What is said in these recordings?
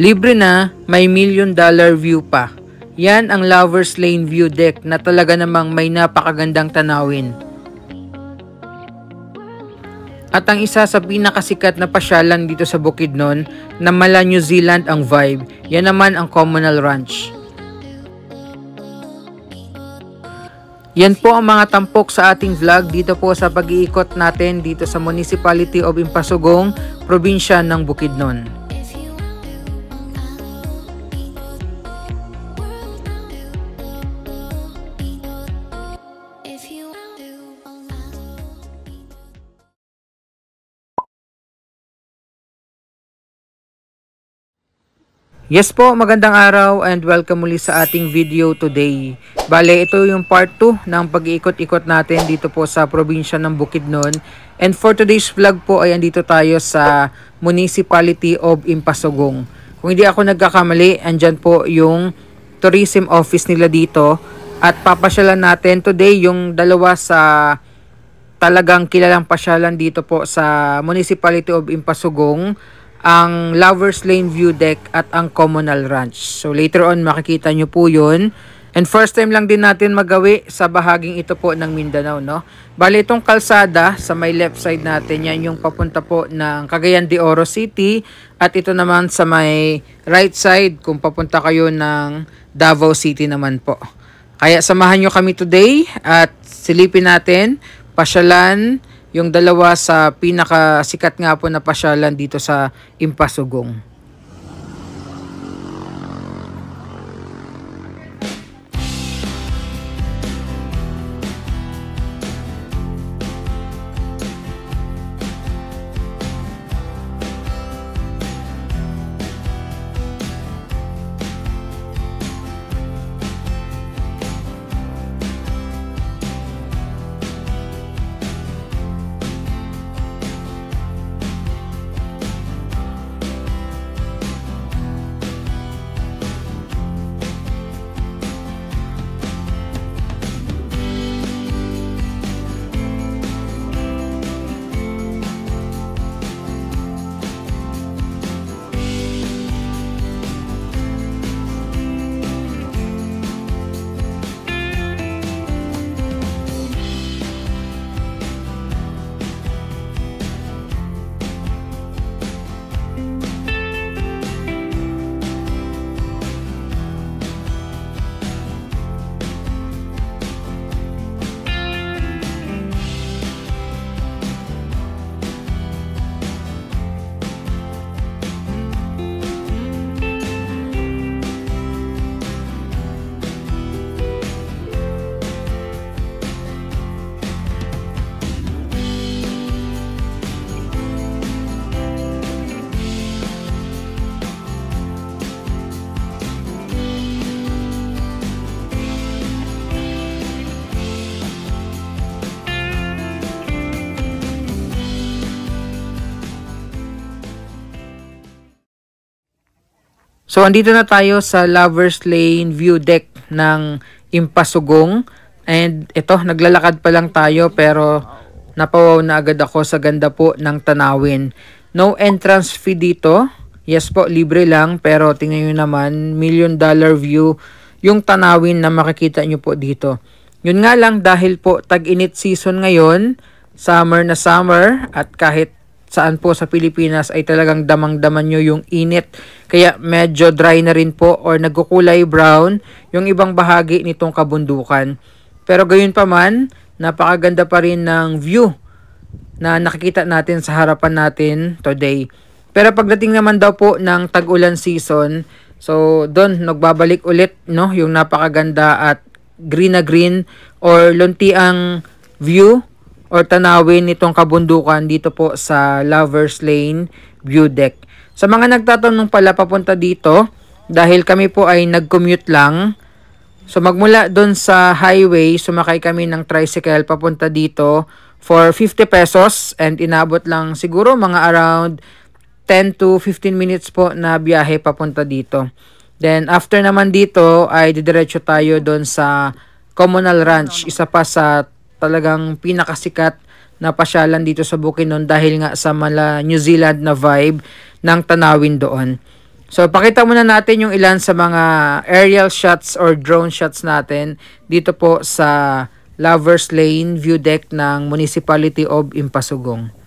Libre na, may $1,000,000 view pa. Yan ang Lovers Lane View Deck na talaga namang may napakagandang tanawin. At ang isa sa pinakasikat na pasyalan dito sa Bukidnon na mala New Zealand ang vibe, yan naman ang Communal Ranch. Yan po ang mga tampok sa ating vlog dito po sa pag-iikot natin dito sa Municipality of Impasugong, probinsya ng Bukidnon. Yes po, magandang araw and welcome muli sa ating video today. Bale, ito yung part 2 ng pag-iikot-ikot natin dito po sa probinsya ng Bukidnon. And for today's vlog po ay andito tayo sa Municipality of Impasugong. Kung hindi ako nagkakamali, andyan po yung tourism office nila dito. At papasyalan natin today yung dalawa sa talagang kilalang pasyalan dito po sa Municipality of Impasugong, ang Lovers Lane View Deck at ang Communal Ranch. So later on makikita nyo po yun. And first time lang din natin magawi sa bahaging ito po ng Mindanao, no? Bali itong kalsada sa may left side natin, yan yung papunta po ng Cagayan de Oro City. At ito naman sa may right side kung papunta kayo ng Davao City naman po. Kaya samahan nyo kami today at silipin natin, pasyalan yung dalawa sa pinakasikat nga po na pasyalan dito sa Impasugong. So, andito na tayo sa Lovers Lane View Deck ng Impasugong. And ito, naglalakad pa lang tayo pero napawaw na agad ako sa ganda po ng tanawin. No entrance fee dito. Yes po, libre lang. Pero tingnan nyo naman, $1,000,000 view yung tanawin na makikita nyo po dito. Yun nga lang dahil po tag-init season ngayon, summer na summer, at kahit saan po sa Pilipinas ay talagang damang-daman nyo yung init. Kaya medyo dry na rin po or nagkukulay brown yung ibang bahagi nitong kabundukan. Pero gayon pa man, napakaganda pa rin ng view na nakikita natin sa harapan natin today. Pero pagdating naman daw po ng tag-ulan season, so doon nagbabalik ulit, no, yung napakaganda at green na green or luntiang view or tanawin nitong kabundukan dito po sa Lovers Lane View Deck. Sa mga nagtatanong pala papunta dito, dahil kami po ay nag-commute lang, so magmula doon sa highway, sumakay kami ng tricycle papunta dito for 50 pesos and inabot lang siguro mga around 10 to 15 minutes po na biyahe papunta dito. Then after naman dito ay didiretso tayo doon sa Communal Ranch, isa pa sa talagang pinakasikat na pasyalan dito sa Bukidnon dahil nga sa mala New Zealand na vibe ng tanawin doon. So, pakita muna natin yung ilan sa mga aerial shots or drone shots natin dito po sa Lovers Lane view deck ng Municipality of Impasugong.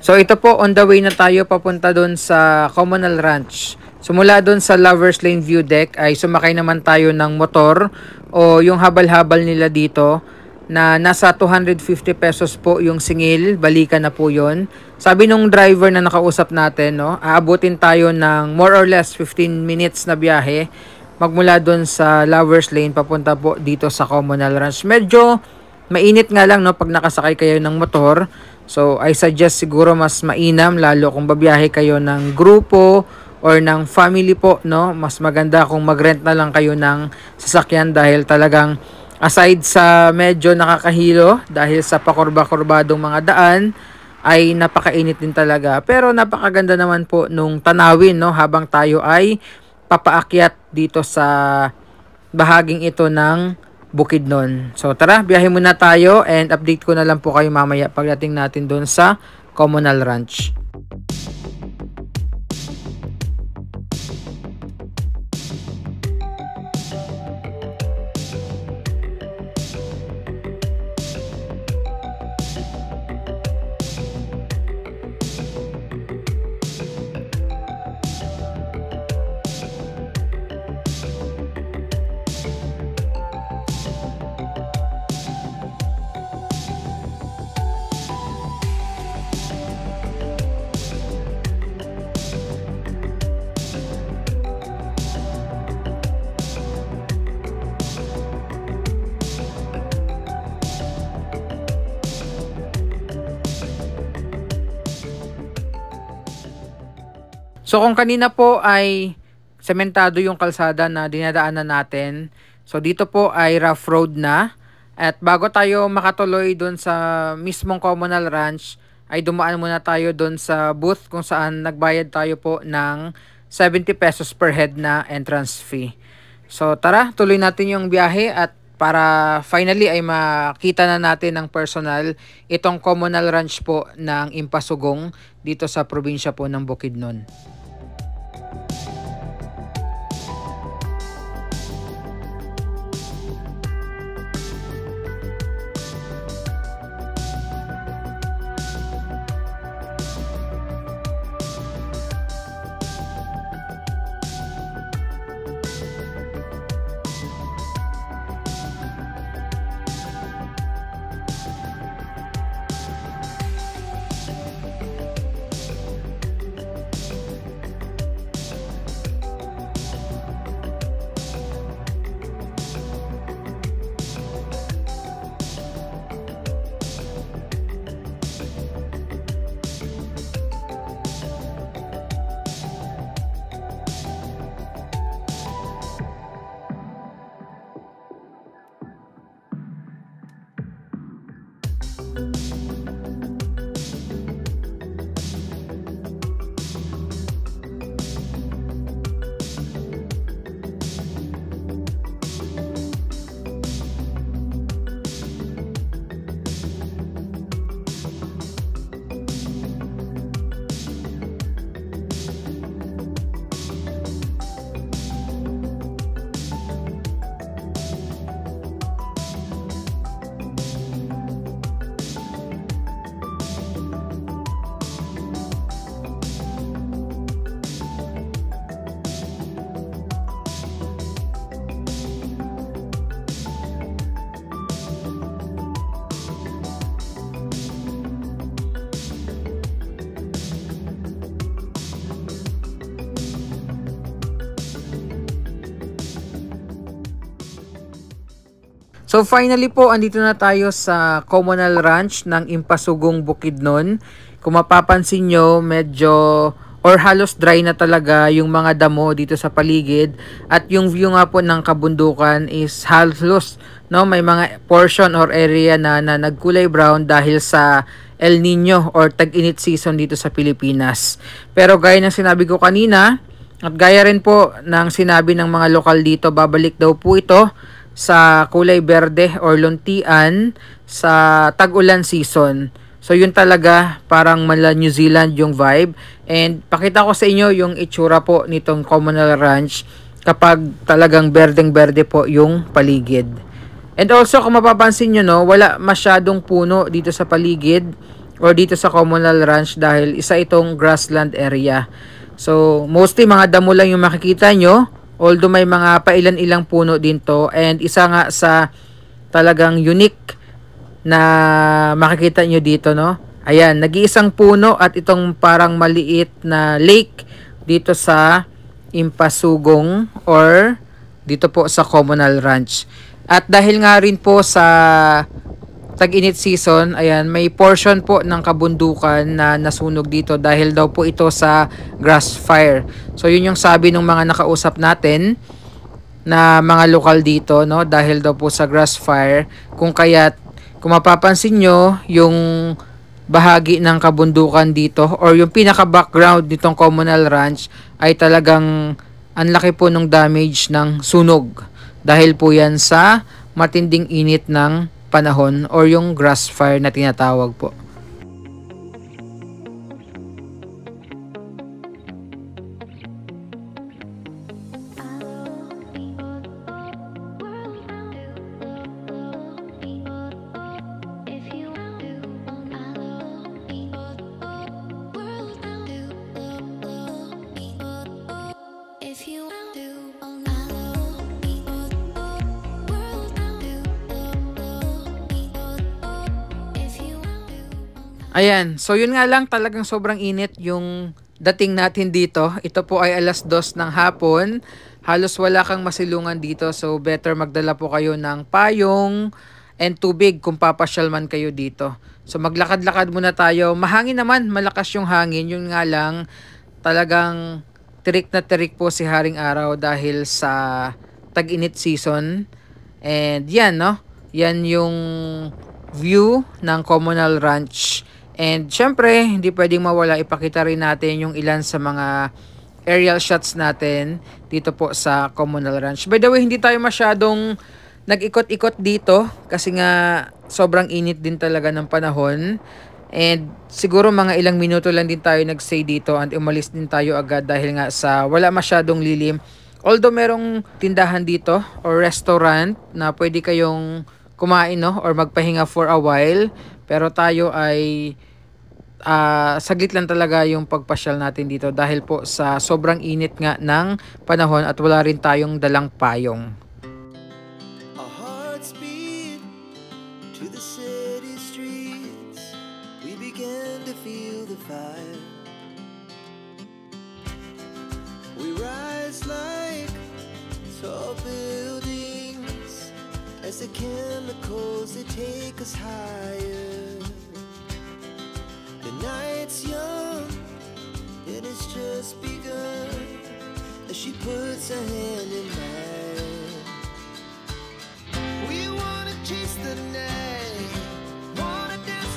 So ito po, on the way na tayo papunta doon sa Communal Ranch. So mula doon sa Lovers Lane view deck ay sumakay naman tayo ng motor o yung habal-habal nila dito na nasa 250 pesos po yung singil, balikan na po yon. Sabi nung driver na nakausap natin, no, aabutin tayo ng more or less 15 minutes na biyahe magmula doon sa Lovers Lane papunta po dito sa Communal Ranch. Medyo mainit nga lang, no, pag nakasakay kayo ng motor. So, I suggest siguro mas mainam lalo kung babiyahe kayo ng grupo or ng family po, no? Mas maganda kung mag-rent na lang kayo ng sasakyan dahil talagang aside sa medyo nakakahilo dahil sa pakurba-kurbadong mga daan ay napakainit din talaga. Pero napakaganda naman po nung tanawin, no? Habang tayo ay papaakyat dito sa bahaging ito ng Bukidnon. So tara, biyahe muna tayo and update ko na lang po kayo mamaya pagdating natin doon sa Communal Ranch. So kung kanina po ay sementado yung kalsada na dinadaanan natin, so dito po ay rough road na. At bago tayo makatuloy doon sa mismong Communal Ranch, ay dumaan muna tayo doon sa booth kung saan nagbayad tayo po ng 70 pesos per head na entrance fee. So tara, tuloy natin yung biyahe at para finally ay makita na natin ng personal itong Communal Ranch po ng Impasugong dito sa probinsya po ng Bukidnon. So finally po, andito na tayo sa Communal Ranch ng Impasugong Bukidnon. Kung mapapansin nyo, medyo or halos dry na talaga yung mga damo dito sa paligid. At yung view nga po ng kabundukan is halos, no, may mga portion or area na nagkulay brown dahil sa El Nino or tag-init season dito sa Pilipinas. Pero gaya ng sinabi ko kanina, at gaya rin po ng sinabi ng mga lokal dito, babalik daw po ito sa kulay berde or luntian sa tag-ulan season. So yun talaga, parang mala New Zealand yung vibe. And pakita ko sa inyo yung itsura po nitong Communal Ranch kapag talagang berdeng-berde po yung paligid. And also kung mapapansin nyo, no, wala masyadong puno dito sa paligid or dito sa Communal Ranch dahil isa itong grassland area. So mostly mga damo lang yung makikita nyo. Although may mga pailan-ilang puno din to, and isa nga sa talagang unique na makikita nyo dito, no? Ayan, nag-iisang puno at itong parang maliit na lake dito sa Impasugong or dito po sa Communal Ranch. At dahil nga rin po sa tag-init season, ayan, may portion po ng kabundukan na nasunog dito dahil daw po ito sa grass fire. So yun yung sabi ng mga nakausap natin na mga lokal dito, no, dahil daw po sa grass fire. Kung mapapansin nyo, yung bahagi ng kabundukan dito or yung pinaka-background nitong Communal Ranch ay talagang ang laki po ng damage ng sunog dahil po yan sa matinding init ng panahon or yung grass fire na tinatawag po. Ayan, so yun nga lang, talagang sobrang init yung dating natin dito. Ito po ay 2:00 ng hapon. Halos wala kang masilungan dito, so better magdala po kayo ng payong and tubig kung papasyal man kayo dito. So maglakad-lakad muna tayo. Mahangin naman, malakas yung hangin. Yun nga lang, talagang tirik na tirik po si Haring Araw dahil sa tag-init season. And yan, no? Yan yung view ng Communal Ranch. And syempre, hindi pwedeng mawala, ipakita rin natin yung ilan sa mga aerial shots natin dito po sa Communal Ranch. By the way, hindi tayo masyadong nag-ikot-ikot dito kasi nga sobrang init din talaga ng panahon. And siguro mga ilang minuto lang din tayo nag-stay dito and umalis din tayo agad dahil nga sa wala masyadong lilim. Although merong tindahan dito or restaurant na pwede kayong kumain, no, or magpahinga for a while. Pero tayo ay saglit lang talaga yung pagpasyal natin dito dahil po sa sobrang init nga ng panahon at wala rin tayong dalang payong. To the city streets, we began to feel the fire. We rise like tall buildings as the chemicals they take us higher. The night's young, it has just begun as she puts her hand in mine. We wanna chase the night, wanna dance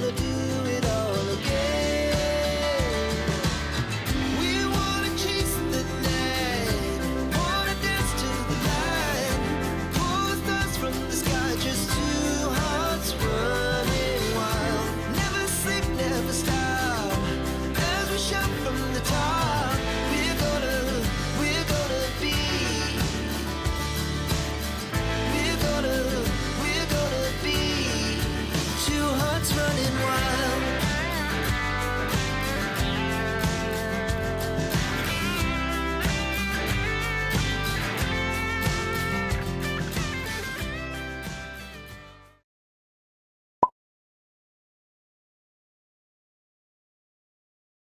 wanna do